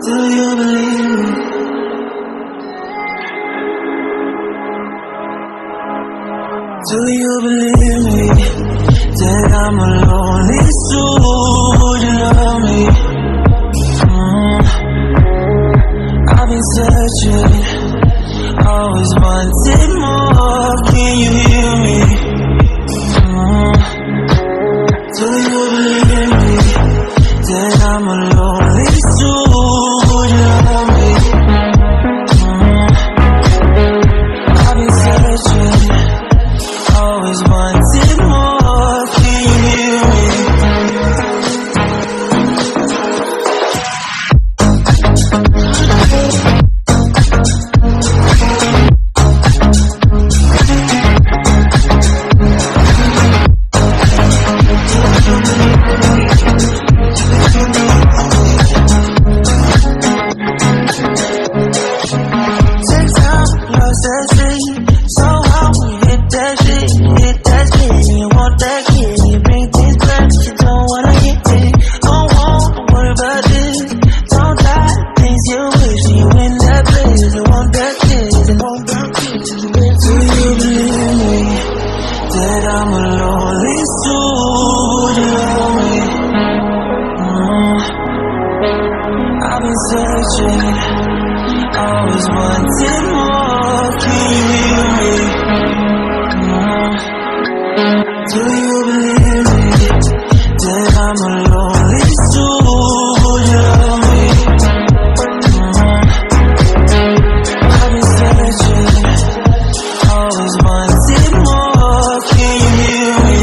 Do you believe me? Do you believe me that I'm a lonely soul? Would you love me? I've been searching, always wanted more. Can you hear me? Do you believe me that I'm a lonely soul? Would you love me? I've been searching, always wanted more. Can you hear me? I'm a lonely soul, would you love me? I've been searching, always wanted more. Can you hear me? Do you believe me that I'm a lonely soul? Would you love me? I've been searching, always wanted more. Can you hear me?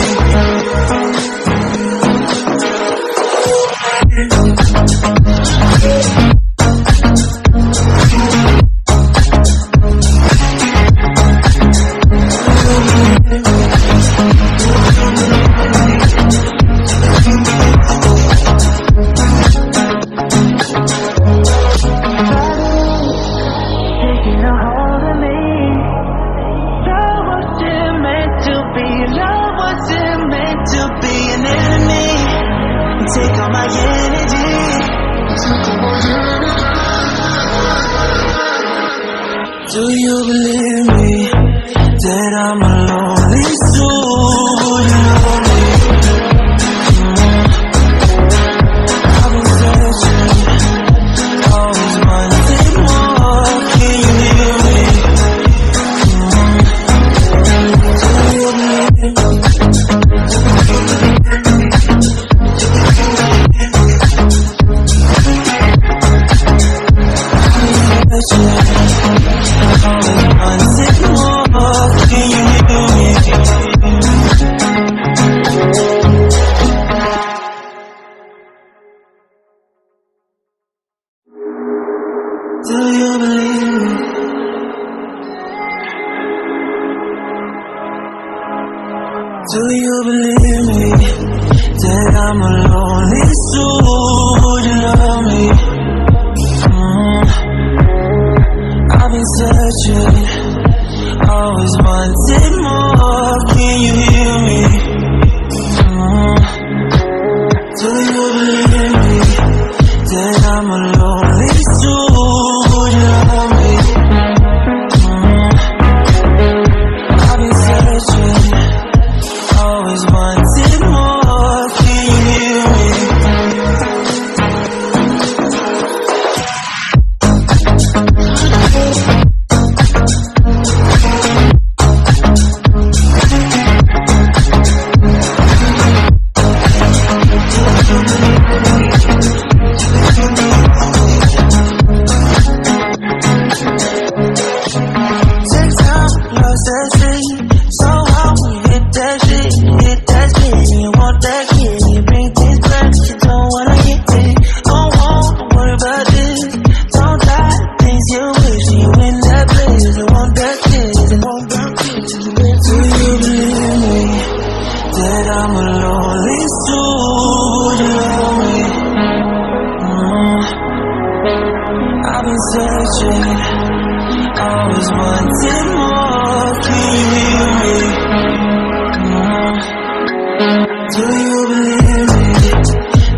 Take all my energy. Do you believe me that I'm a lonely soul? Would you love me? I've been searching, always wanted more. Can you hear me? Do you believe me? Do you believe me? Do you believe me that I'm a lonely soul? Would you love me? I've been searching, always wanted more. Can you hear me? Do you believe me that I'm a lonely soul? Would you love me? I've been searching, always wanted more. Can you hear me? I'm a lonely soul, would you love me? I've been searching, always wanted